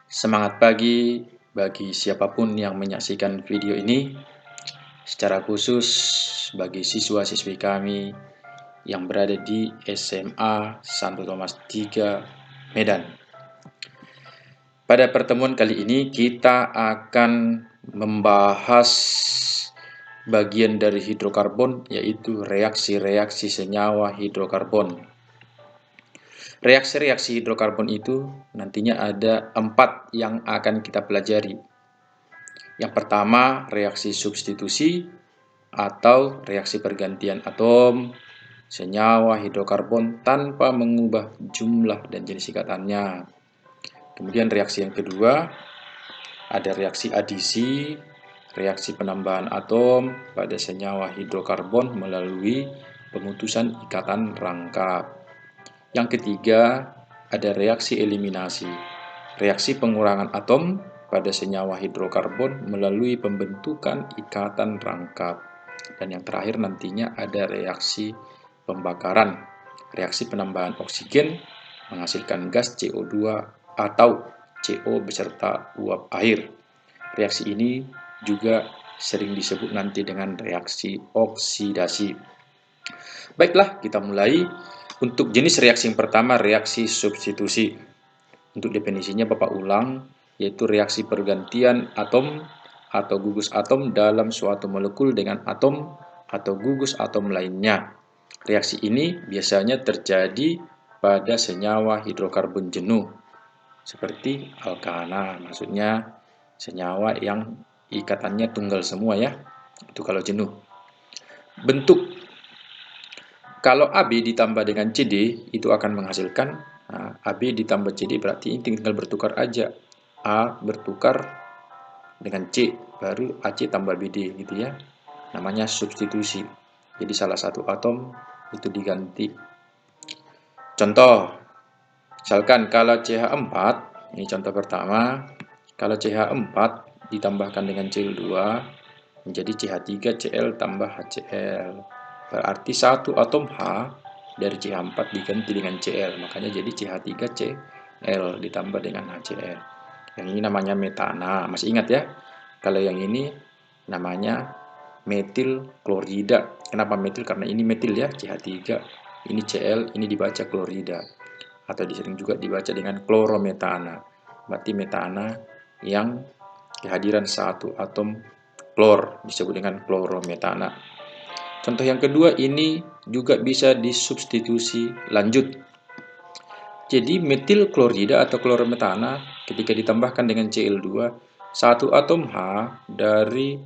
Semangat pagi bagi siapapun yang menyaksikan video ini, secara khusus bagi siswa-siswi kami yang berada di SMA Santo Thomas 3 Medan. Pada pertemuan kali ini kita akan membahas bagian dari hidrokarbon, yaitu reaksi-reaksi senyawa hidrokarbon. Reaksi-reaksi hidrokarbon itu nantinya ada 4 yang akan kita pelajari. Yang pertama, reaksi substitusi atau reaksi pergantian atom senyawa hidrokarbon tanpa mengubah jumlah dan jenis ikatannya. Kemudian reaksi yang kedua, ada reaksi adisi, reaksi penambahan atom pada senyawa hidrokarbon melalui pemutusan ikatan rangkap. Yang ketiga, ada reaksi eliminasi, reaksi pengurangan atom pada senyawa hidrokarbon melalui pembentukan ikatan rangkap. Dan yang terakhir nantinya ada reaksi pembakaran, reaksi penambahan oksigen menghasilkan gas CO2 atau CO beserta uap air. Reaksi ini juga sering disebut nanti dengan reaksi oksidasi. Baiklah, kita mulai. Untuk jenis reaksi yang pertama, reaksi substitusi. Untuk definisinya Bapak ulang, yaitu reaksi pergantian atom atau gugus atom dalam suatu molekul dengan atom atau gugus atom lainnya. Reaksi ini biasanya terjadi pada senyawa hidrokarbon jenuh, seperti alkana, maksudnya senyawa yang ikatannya tunggal semua ya, itu kalau jenuh. Bentuk kalau AB ditambah dengan CD itu akan menghasilkan AB ditambah CD, berarti ini tinggal bertukar aja. A bertukar dengan C, baru AC tambah BD gitu ya. Namanya substitusi. Jadi salah satu atom itu diganti. Contoh, misalkan kalau CH4, ini contoh pertama, kalau CH4 ditambahkan dengan Cl2 menjadi CH3Cl tambah HCl. Berarti satu atom H dari CH4 diganti dengan Cl, makanya jadi CH3Cl ditambah dengan HCl. Yang ini namanya metana, masih ingat ya? Kalau yang ini namanya metil klorida. Kenapa metil? Karena ini metil ya, CH3. Ini Cl, ini dibaca klorida. Atau disering juga dibaca dengan klorometana. Berarti metana yang kehadiran satu atom klor disebut dengan klorometana. Contoh yang kedua ini juga bisa disubstitusi lanjut. Jadi metil klorida atau klorometana ketika ditambahkan dengan Cl2, satu atom H dari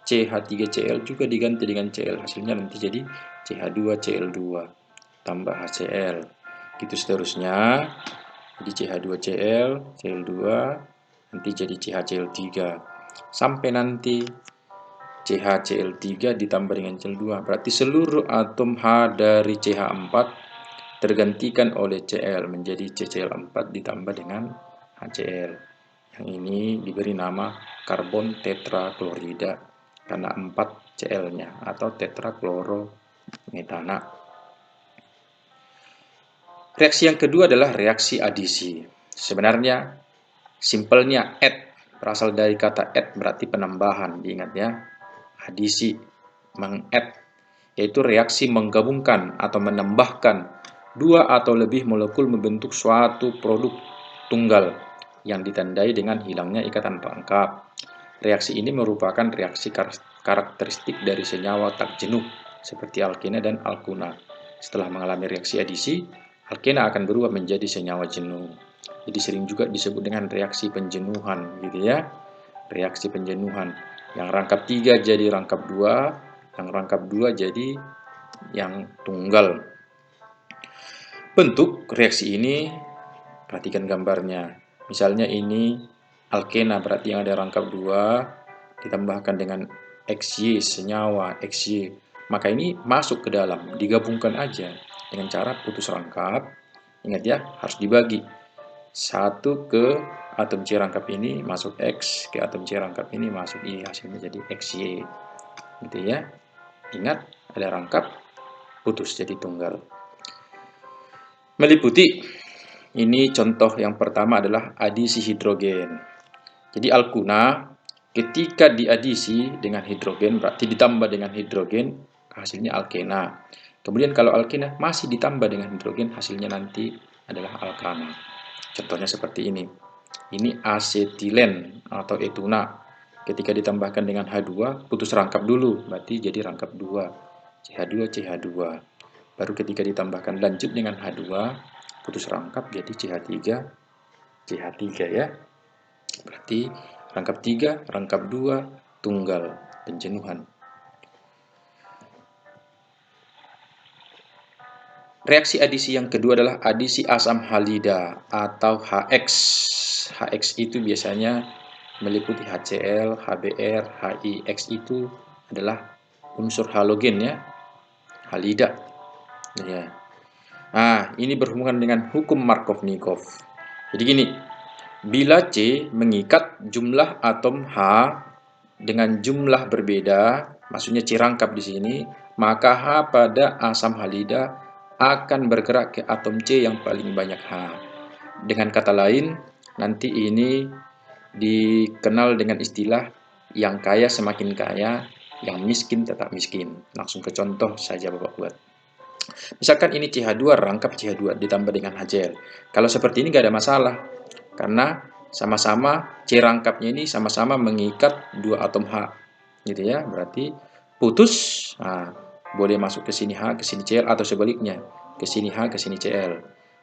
CH3Cl juga diganti dengan Cl. Hasilnya nanti jadi CH2Cl2 tambah HCl. Gitu seterusnya. Jadi CH2Cl, Cl2 nanti jadi CHCl3. Sampai nanti CHCl3 ditambah dengan Cl2. Berarti seluruh atom H dari CH4 tergantikan oleh Cl menjadi CCl4 ditambah dengan HCl. Yang ini diberi nama karbon tetraklorida karena 4 Cl-nya atau tetraklorometana. Reaksi yang kedua adalah reaksi adisi. Sebenarnya simpelnya add, berasal dari kata add berarti penambahan, diingat ya. Adisi, meng-add, yaitu reaksi menggabungkan atau menambahkan dua atau lebih molekul membentuk suatu produk tunggal yang ditandai dengan hilangnya ikatan rangkap. Reaksi ini merupakan reaksi karakteristik dari senyawa tak jenuh seperti alkena dan alkuna. Setelah mengalami reaksi adisi, alkena akan berubah menjadi senyawa jenuh. Jadi sering juga disebut dengan reaksi penjenuhan gitu ya. Reaksi penjenuhan. Yang rangkap 3 jadi rangkap 2, yang rangkap 2 jadi yang tunggal. Bentuk reaksi ini, perhatikan gambarnya. Misalnya ini alkena, berarti yang ada rangkap 2 ditambahkan dengan XY, senyawa XY. Maka ini masuk ke dalam, digabungkan aja dengan cara putus rangkap. Ingat ya, harus dibagi. Satu ke atom C rangkap ini masuk X, ke atom C rangkap ini masuk Y, hasilnya jadi XY. Gitu ya. Ingat, ada rangkap, putus jadi tunggal. Meliputi Ini contoh yang pertama adalah adisi hidrogen. Jadi alkuna ketika diadisi dengan hidrogen berarti ditambah dengan hidrogen hasilnya alkena. Kemudian kalau alkena masih ditambah dengan hidrogen hasilnya nanti adalah alkana. Contohnya seperti ini. Ini asetilen atau etuna. Ketika ditambahkan dengan H2 putus rangkap dulu berarti jadi rangkap 2. CH2 CH2. Baru ketika ditambahkan lanjut dengan H2 putus rangkap jadi CH3 CH3 ya. Berarti rangkap 3, rangkap 2, tunggal, penjenuhan. Reaksi adisi yang kedua adalah adisi asam halida atau HX. HX itu biasanya meliputi HCl, HBr, HIX itu adalah unsur halogen ya, halida. Ya. Nah, ini berhubungan dengan hukum Markovnikov. Jadi gini, bila C mengikat jumlah atom H dengan jumlah berbeda, maksudnya C rangkap di sini, maka H pada asam halida akan bergerak ke atom C yang paling banyak H. Dengan kata lain, nanti ini dikenal dengan istilah yang kaya semakin kaya, yang miskin tetap miskin. Langsung ke contoh saja Bapak buat. Misalkan ini CH2 rangkap CH2 ditambah dengan HCl. Kalau seperti ini nggak ada masalah. Karena sama-sama C rangkapnya ini sama-sama mengikat dua atom H. Gitu ya, berarti putus. Nah, boleh masuk ke sini H, ke sini Cl atau sebaliknya. Ke sini H, ke sini Cl.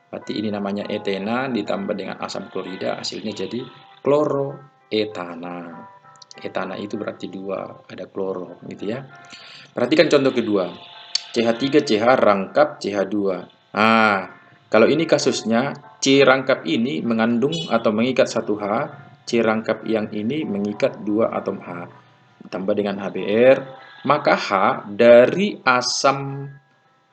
Berarti ini namanya etena ditambah dengan asam klorida hasilnya jadi kloroetana. Etana itu berarti 2, ada kloro gitu ya. Perhatikan contoh kedua. CH3CH rangkap CH2. Nah, kalau ini kasusnya C rangkap ini mengandung atau mengikat 1H, C rangkap yang ini mengikat 2 atom H. Ditambah dengan HBr, maka H dari asam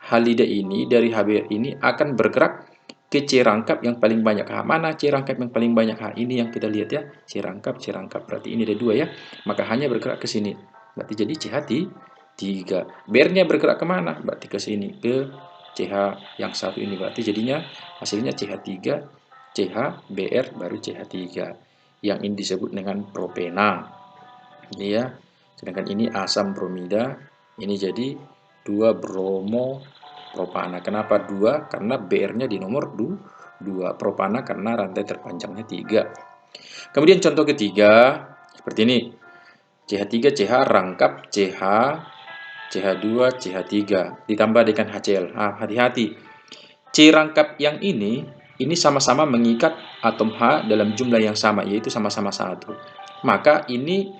halida ini, dari HBr ini akan bergerak ke C rangkap yang paling banyak H. Mana C rangkap yang paling banyak H? Ini yang kita lihat ya, C rangkap, C rangkap. Berarti ini ada 2 ya, maka hanya bergerak ke sini. Berarti jadi CH3. BR-nya bergerak kemana? Berarti ke sini, ke CH yang satu ini. Berarti jadinya hasilnya CH3, CH, BR, baru CH3. Yang ini disebut dengan propena. Ini ya. Sedangkan ini asam bromida. Ini jadi 2 bromo propana. Kenapa 2? Karena BR-nya di nomor 2. Propana karena rantai terpanjangnya 3. Kemudian contoh ketiga, seperti ini. CH3CH rangkap CH, CH2, CH3 ditambah dengan HCl. Hati-hati. C rangkap yang ini sama-sama mengikat atom H dalam jumlah yang sama, yaitu sama-sama 1. Maka ini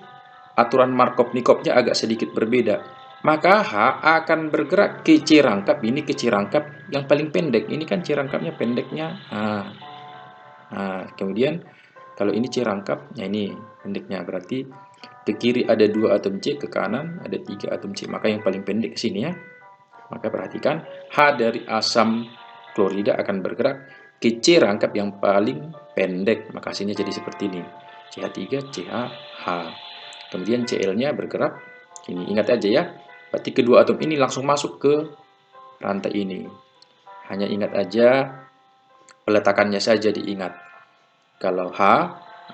aturan Markovnikovnya agak sedikit berbeda. Maka H akan bergerak ke C rangkap, ini ke C rangkap yang paling pendek. Ini kan C rangkapnya pendeknya. Kemudian kalau ini C rangkap, ini pendeknya. Berarti ke kiri ada 2 atom C, ke kanan ada 3 atom C. Maka yang paling pendek ke sini ya. Maka perhatikan H dari asam klorida akan bergerak ke C rangkap yang paling pendek. Maka hasilnya jadi seperti ini. CH3, CH, H. Kemudian Cl-nya bergerak. Ini ingat aja ya. Berarti kedua atom ini langsung masuk ke rantai ini. Hanya ingat aja peletakannya saja diingat. Kalau H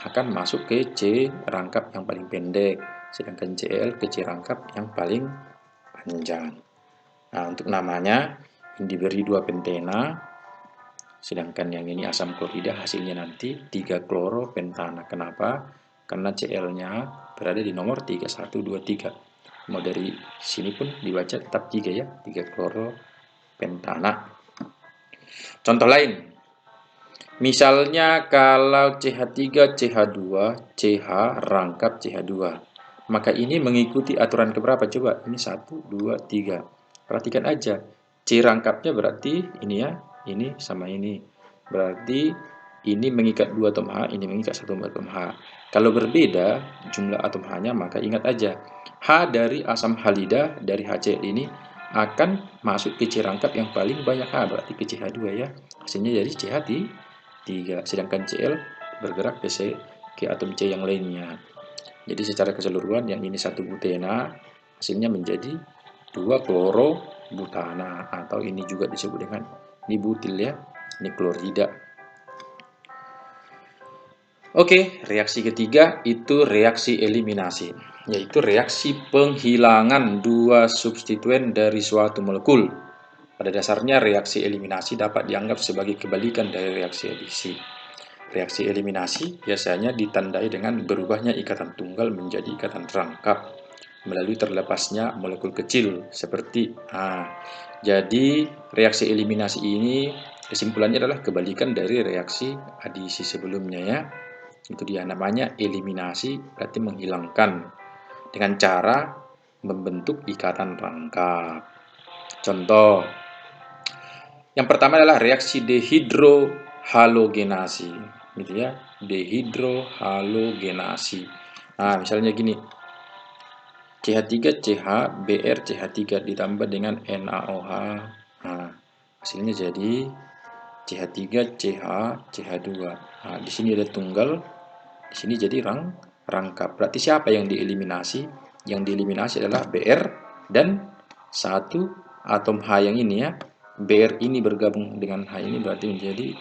akan masuk ke C rangkap yang paling pendek, sedangkan Cl ke C rangkap yang paling panjang. Nah, untuk namanya ini diberi 2 pentena, sedangkan yang ini asam klorida hasilnya nanti 3 kloropentana. Kenapa? Karena Cl-nya berada di nomor 3123. Mau dari sini pun dibaca tetap 3 ya, 3 kloropentana. Contoh lain. Misalnya kalau CH3, CH2, CH rangkap CH2. Maka ini mengikuti aturan keberapa? Coba, ini 1, 2, 3. Perhatikan aja. C rangkapnya berarti ini ya, ini sama ini. Berarti ini mengikat 2 atom H, ini mengikat 1 atom H. Kalau berbeda jumlah atom H-nya, maka ingat aja. H dari asam halida, dari HCl ini akan masuk ke C rangkap yang paling banyak H, berarti ke CH2 ya. Hasilnya jadi CH3, sedangkan Cl bergerak ke atom C yang lainnya. Jadi secara keseluruhan yang ini 1 butena, hasilnya menjadi 2 klorobutana, atau ini juga disebut dengan ini butil ya, ini klorida. Oke, reaksi ketiga itu reaksi eliminasi, yaitu reaksi penghilangan dua substituen dari suatu molekul. Pada dasarnya reaksi eliminasi dapat dianggap sebagai kebalikan dari reaksi adisi. Reaksi eliminasi biasanya ditandai dengan berubahnya ikatan tunggal menjadi ikatan rangkap melalui terlepasnya molekul kecil seperti jadi reaksi eliminasi ini kesimpulannya adalah kebalikan dari reaksi adisi sebelumnya ya. Itu dia namanya eliminasi, berarti menghilangkan dengan cara membentuk ikatan rangkap. Contoh, yang pertama adalah reaksi dehidrohalogenasi, gitu ya, dehidrohalogenasi. Nah, misalnya gini, CH3CH Br CH3 ditambah dengan NaOH. Nah, hasilnya jadi CH3CH CH2. Nah, di sini ada tunggal, di sini jadi rangkap. Berarti siapa yang dieliminasi? Yang dieliminasi adalah Br dan satu atom H yang ini ya. Br ini bergabung dengan H ini berarti menjadi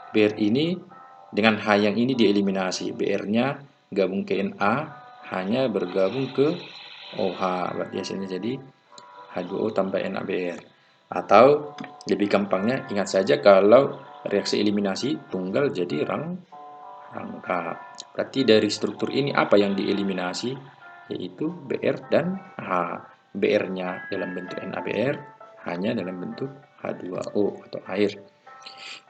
Br ini dengan H yang ini dieliminasi. Br-nya gabung ke Na, H-nya bergabung ke OH. Berarti hasilnya jadi H2O tambah NaBr. Atau lebih gampangnya ingat saja kalau reaksi eliminasi tunggal jadi rangkap. Berarti dari struktur ini apa yang dieliminasi? Yaitu Br dan H. Br-nya dalam bentuk NaBr, H-nya dalam bentuk H2O atau air.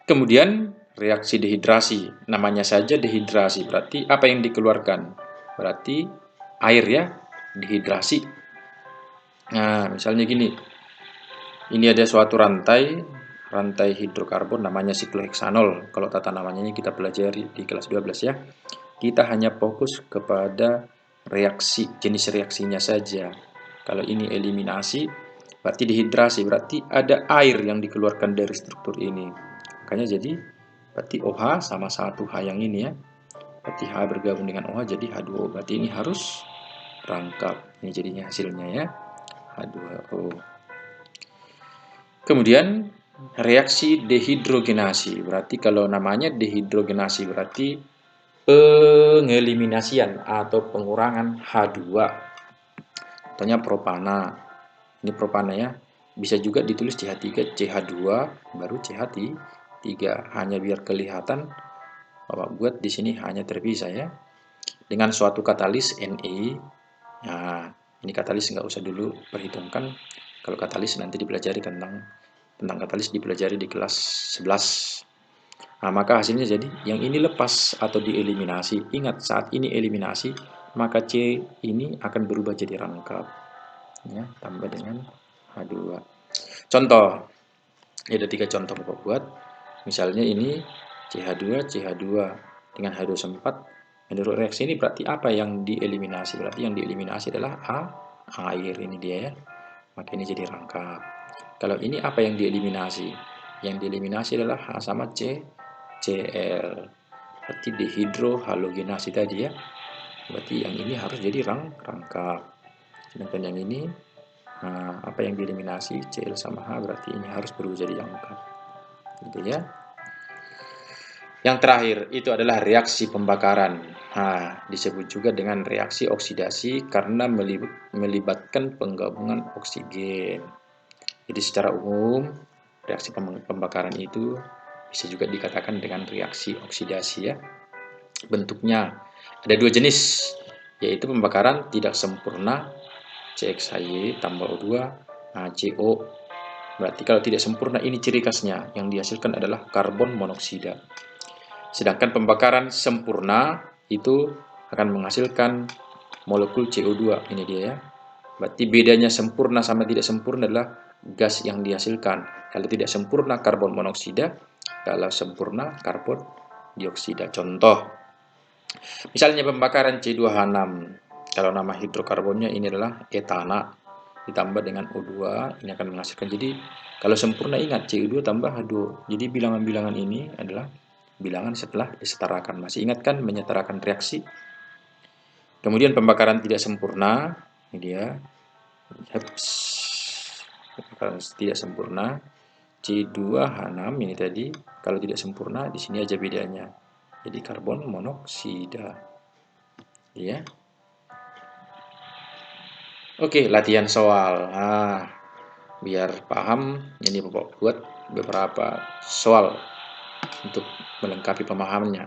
Kemudian reaksi dehidrasi. Namanya saja dehidrasi. Berarti apa yang dikeluarkan? Berarti air ya, dehidrasi. Nah, misalnya gini. Ini ada suatu rantai hidrokarbon namanya sikloheksanol. Kalau tata namanya ini kita pelajari di kelas 12 ya. Kita hanya fokus kepada reaksi, jenis reaksinya saja. Kalau ini eliminasi, berarti dehidrasi, berarti ada air yang dikeluarkan dari struktur ini. Makanya jadi, berarti OH sama satu H yang ini ya. Berarti H bergabung dengan OH jadi H2O. Berarti ini harus rangkap. Ini jadinya hasilnya ya, H2O. Kemudian reaksi dehidrogenasi. Berarti kalau namanya dehidrogenasi berarti pengeliminasian atau pengurangan H2. Contohnya propana. Ini propana ya. Bisa juga ditulis CH3, CH2 baru CH3. Hanya biar kelihatan Bapak buat di sini hanya terpisah ya. Dengan suatu katalis Ne. Nah, ini katalis nggak usah dulu perhitungkan. Kalau katalis nanti dipelajari tentang katalis dipelajari di kelas 11. Nah, maka hasilnya jadi yang ini lepas atau dieliminasi. Ingat, saat ini eliminasi, maka C ini akan berubah jadi rangkap. Ya, tambah dengan H2. Contoh, ada 3 contoh Bapak buat. Misalnya ini CH2, CH2 dengan H2SO4. Menurut reaksi ini berarti apa yang dieliminasi? Berarti yang dieliminasi adalah air ini dia ya. Maka ini jadi rangkap. Kalau ini apa yang dieliminasi? Yang dieliminasi adalah H sama C, Cl. Berarti dehidrohalogenasi tadi ya. Berarti yang ini harus jadi rangkap. Sedangkan yang ini apa yang dieliminasi Cl sama H berarti ini harus berubah jadi rangkap. Gitu ya. Yang terakhir itu adalah reaksi pembakaran. Disebut juga dengan reaksi oksidasi karena melibatkan penggabungan oksigen. Jadi secara umum reaksi pembakaran itu bisa juga dikatakan dengan reaksi oksidasi ya. Bentuknya ada 2 jenis, yaitu pembakaran tidak sempurna CXHY tambah O2 CO. Berarti kalau tidak sempurna ini ciri khasnya, yang dihasilkan adalah karbon monoksida. Sedangkan pembakaran sempurna itu akan menghasilkan molekul CO2, ini dia ya. Berarti bedanya sempurna sama tidak sempurna adalah gas yang dihasilkan. Kalau tidak sempurna karbon monoksida, kalau sempurna karbon dioksida. Contoh, misalnya pembakaran C2H6. Kalau nama hidrokarbonnya ini adalah etana ditambah dengan O2, ini akan menghasilkan. Jadi kalau sempurna ingat CO2 tambah H2O. Jadi bilangan-bilangan ini adalah bilangan setelah disetarakan. Masih ingat kan menyetarakan reaksi? Kemudian pembakaran tidak sempurna, ini dia. Pembakaran tidak sempurna C2H6 ini tadi, kalau tidak sempurna di sini aja bedanya. Jadi karbon monoksida. Ya. Oke, latihan soal. Nah, biar paham, ini Bapak buat beberapa soal untuk melengkapi pemahamannya.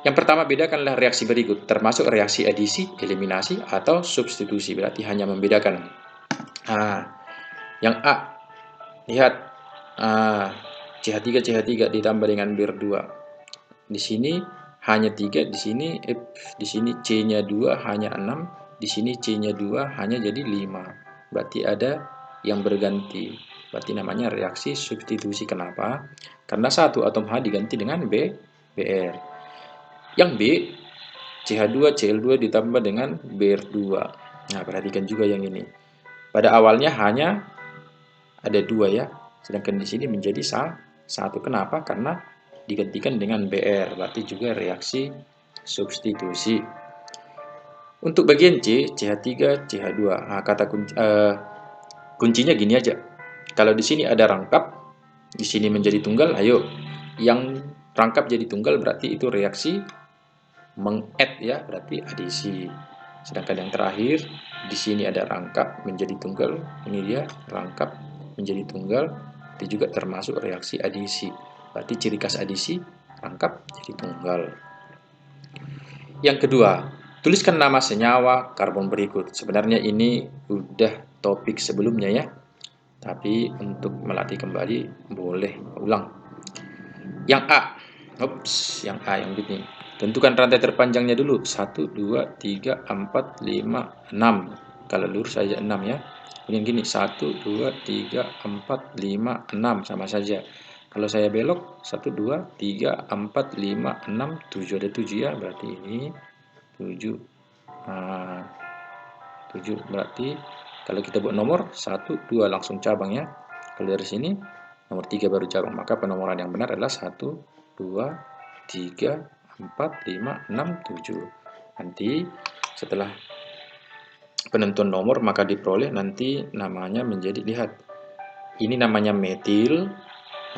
Yang pertama, bedakanlah reaksi berikut, termasuk reaksi adisi, eliminasi, atau substitusi. Berarti hanya membedakan. Nah, yang A, lihat. CH3 ditambah dengan Bir2. Di sini hanya 3, di sini C-nya 2 hanya 6, di sini C-nya 2 hanya jadi 5. Berarti ada yang berganti. Berarti namanya reaksi substitusi. Kenapa? Karena satu atom H diganti dengan Br. Yang B, CH2 Cl2 ditambah dengan Br2. Nah, perhatikan juga yang ini. Pada awalnya hanya ada 2 ya. Sedangkan di sini menjadi satu. Kenapa? Karena digantikan dengan Br, berarti juga reaksi substitusi. Untuk bagian C, CH3, CH2. Nah, kata kuncinya gini aja. Kalau di sini ada rangkap, di sini menjadi tunggal, ayo. Yang rangkap jadi tunggal berarti itu reaksi meng-add ya, berarti adisi. Sedangkan yang terakhir, di sini ada rangkap menjadi tunggal, ini dia rangkap menjadi tunggal, itu juga termasuk reaksi adisi. Berarti ciri khas adisi, rangkap jadi tunggal. Yang kedua, tuliskan nama senyawa karbon berikut. Sebenarnya ini udah topik sebelumnya ya, tapi untuk melatih kembali boleh ulang. Yang A, yang A yang ini. Tentukan rantai terpanjangnya dulu. 1, 2, 3, 4, 5, 6. Kalau lurus saja 6 ya. Kemudian gini, 1, 2, 3, 4, 5, 6. Sama saja. Kalau saya belok, 1, 2, 3, 4, 5, 6, 7. Ada 7 ya, berarti ini 7. Nah, 7 berarti kalau kita buat nomor 1, 2 langsung cabang ya. Kalau dari sini nomor 3 baru cabang. Maka penomoran yang benar adalah 1, 2, 3, 4, 5, 6, 7. Nanti setelah penentuan nomor maka diperoleh nanti namanya menjadi, lihat. Ini namanya metil.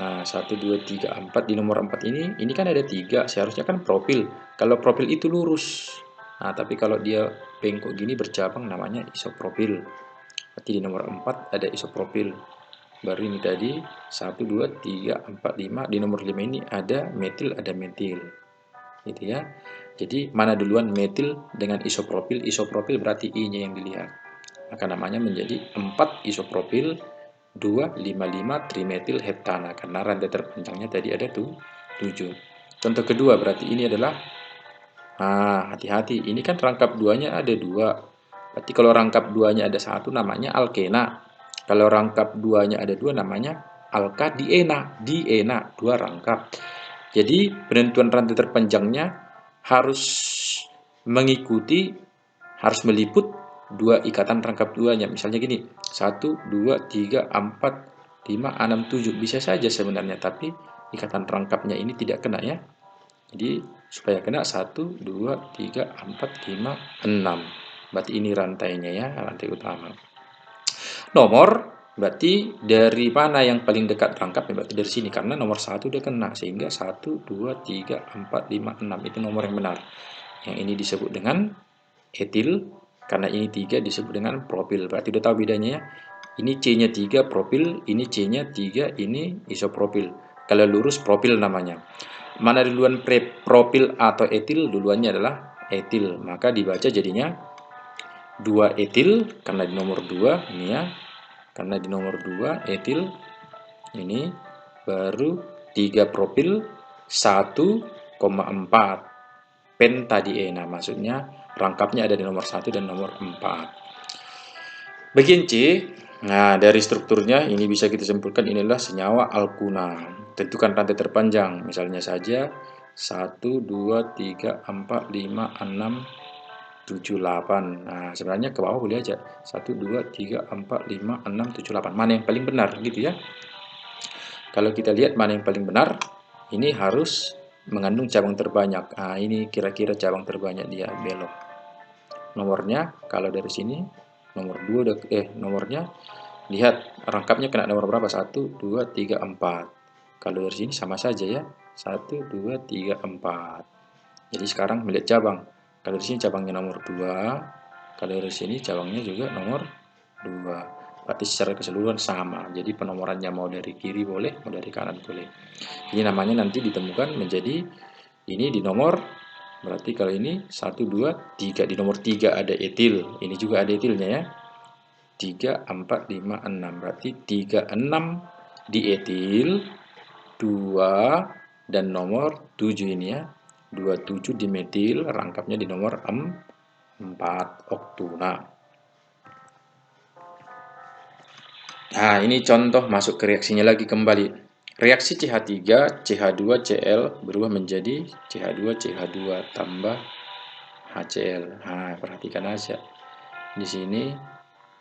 Nah, 1, 2, 3, 4. Di nomor 4 ini kan ada 3. Seharusnya kan propil. Kalau propil itu lurus. Nah, tapi kalau dia bengkok gini bercabang namanya isopropil. Berarti di nomor 4 ada isopropil. Baru ini tadi 1, 2, 3, 4, 5. Di nomor 5 ini ada metil, gitu ya. Jadi mana duluan metil dengan isopropil? Isopropil berarti I-nya yang dilihat. Maka namanya menjadi 4 isopropil 2,5,5 trimetil heptana karena rantai terpanjangnya tadi ada tuh 7. Contoh kedua berarti ini adalah, hati-hati, ini kan rangkap duanya ada 2. Berarti kalau rangkap duanya ada 1 namanya alkena. Kalau rangkap duanya ada 2 namanya alkadiena, diena, 2 rangkap. Jadi penentuan rantai terpanjangnya harus meliput 2 ikatan rangkap duanya. Misalnya gini, 1, 2, 3, 4, 5, 6, 7. Bisa saja sebenarnya, tapi ikatan rangkapnya ini tidak kena ya. Jadi supaya kena 1, 2, 3, 4, 5, 6. Berarti ini rantainya ya, rantai utama. Nomor berarti dari mana yang paling dekat rangkap? Berarti dari sini, karena nomor 1 udah kena, sehingga 1, 2, 3, 4, 5, 6 itu nomor yang benar. Yang ini disebut dengan etil, karena ini 3 disebut dengan propil. Berarti udah tahu bedanya ya. Ini C-nya 3 propil, ini C-nya 3, ini isopropil. Kalau lurus propil namanya. Mana duluan propil atau etil? Duluannya adalah etil. Maka dibaca jadinya 2 etil karena di nomor 2 ini ya. Karena di nomor 2 etil ini, baru 3 propil 1,4 pentadiena. Maksudnya rangkapnya ada di nomor 1 dan nomor 4. Bagian C, nah dari strukturnya ini bisa kita simpulkan inilah senyawa alkuna. Tentukan rantai terpanjang, misalnya saja 1, 2, 3, 4, 5, 6, 7, 8. Nah, sebenarnya ke bawah boleh aja. 1, 2, 3, 4, 5, 6, 7, 8. Mana yang paling benar gitu ya. Kalau kita lihat mana yang paling benar, ini harus mengandung cabang terbanyak. Nah, ini kira-kira cabang terbanyak dia belok. Nomornya kalau dari sini nomor 2 nomornya, lihat rangkapnya kena nomor berapa? 1, 2, 3, 4. Kalau dari sini sama saja ya. 1, 2, 3, 4. Jadi sekarang melihat cabang. Kalau di sini cabangnya nomor 2, kalau di sini cabangnya juga nomor 2. Berarti secara keseluruhan sama. Jadi penomorannya mau dari kiri boleh, mau dari kanan boleh. Ini namanya nanti ditemukan menjadi ini di nomor, berarti kalau ini 1, 2, 3. Di nomor 3 ada etil. Ini juga ada etilnya ya. 3, 4, 5, 6. Berarti 3, 6 di etil, 2 dan nomor 7 ini ya. 27 di metil, rangkapnya di nomor 4, oktuna. Nah, ini contoh masuk ke reaksinya lagi kembali. Reaksi CH3, CH2, Cl berubah menjadi CH2, CH2 tambah HCl. Nah, perhatikan aja. Di sini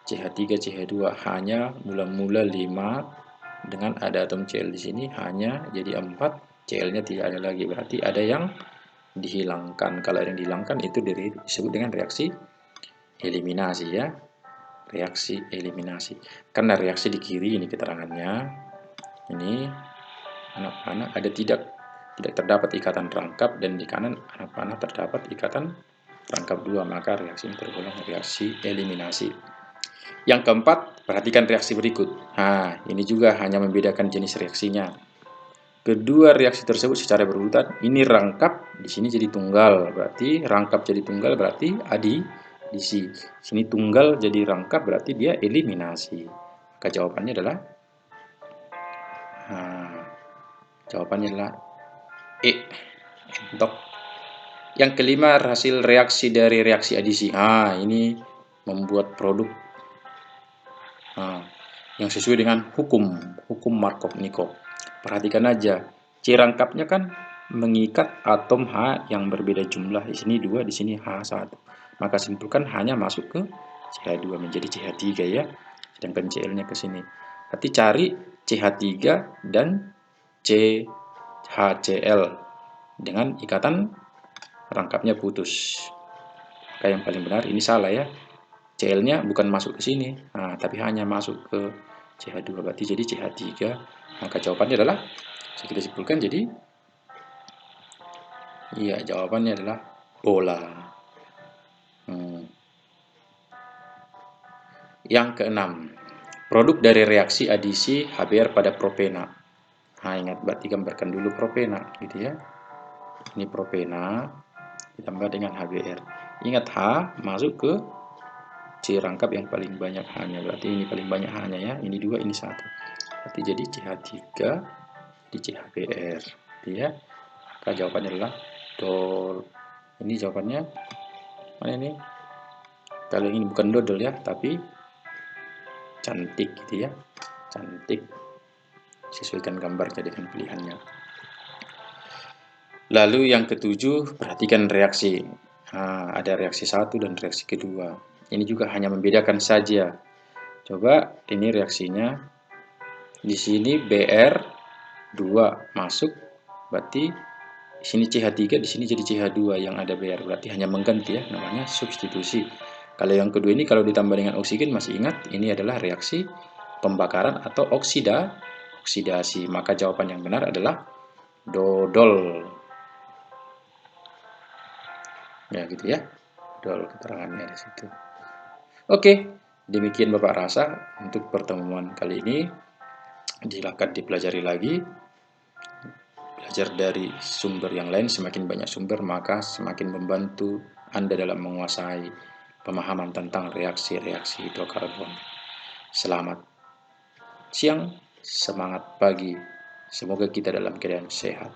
CH3, CH2 hanya mula-mula 5 dengan ada atom Cl di sini hanya jadi 4, Cl-nya tidak ada lagi. Berarti ada yang dihilangkan. Kalau yang dihilangkan itu disebut dengan reaksi eliminasi ya. Reaksi eliminasi. Karena reaksi di kiri ini keterangannya. Ini anak panah ada tidak terdapat ikatan rangkap dan di kanan anak panah terdapat ikatan rangkap 2, maka reaksi ini tergolong reaksi eliminasi. Yang keempat, perhatikan reaksi berikut. Nah, ini juga hanya membedakan jenis reaksinya. Kedua reaksi tersebut secara berurutan, ini rangkap, di sini jadi tunggal. Berarti rangkap jadi tunggal berarti adisi. Sini tunggal jadi rangkap berarti dia eliminasi. Maka jawabannya adalah E. Entok. Yang kelima, hasil reaksi dari reaksi adisi. Ini membuat produk yang sesuai dengan hukum Markov-Nikov. Perhatikan aja, C rangkapnya kan mengikat atom H yang berbeda jumlah. Di sini 2, di sini H1. Maka simpulkan hanya masuk ke CH2 menjadi CH3 ya. Sedangkan Cl-nya ke sini. Berarti cari CH3 dan CHCl dengan ikatan rangkapnya putus. Maka yang paling benar ini salah ya. Cl-nya bukan masuk ke sini, tapi hanya masuk ke CH2, berarti jadi CH3. Maka jawabannya adalah, kita simpulkan jadi, iya jawabannya adalah bola. Yang keenam, produk dari reaksi adisi HBr pada propena. Ingat, berarti gambarkan dulu propena, gitu ya. Ini propena ditambah dengan HBr. Ingat H masuk ke C rangkap yang paling banyak H-nya, berarti ini paling banyak H-nya ya, ini 2, ini 1. Berarti jadi CH3 di CHBr ya. Maka jawabannya adalah dol. Ini jawabannya mana ini? Kalau ini bukan dodol ya, tapi cantik gitu ya. Cantik. Sesuaikan gambarnya dengan pilihannya. Lalu yang ketujuh, perhatikan reaksi. Ada reaksi 1 dan reaksi kedua. Ini juga hanya membedakan saja. Coba ini reaksinya. Di sini Br2 masuk, berarti di sini CH3, di sini jadi CH2 yang ada Br, berarti hanya mengganti ya, namanya substitusi. Kalau yang kedua ini kalau ditambah dengan oksigen, masih ingat ini adalah reaksi pembakaran atau oksidasi. Maka jawaban yang benar adalah dodol. Ya gitu ya. Dodol keterangannya di situ. Oke, demikian Bapak rasa untuk pertemuan kali ini. Silakan dipelajari lagi. Belajar dari sumber yang lain, semakin banyak sumber maka semakin membantu Anda dalam menguasai pemahaman tentang reaksi-reaksi hidrokarbon. Selamat siang, semangat pagi. Semoga kita dalam keadaan sehat.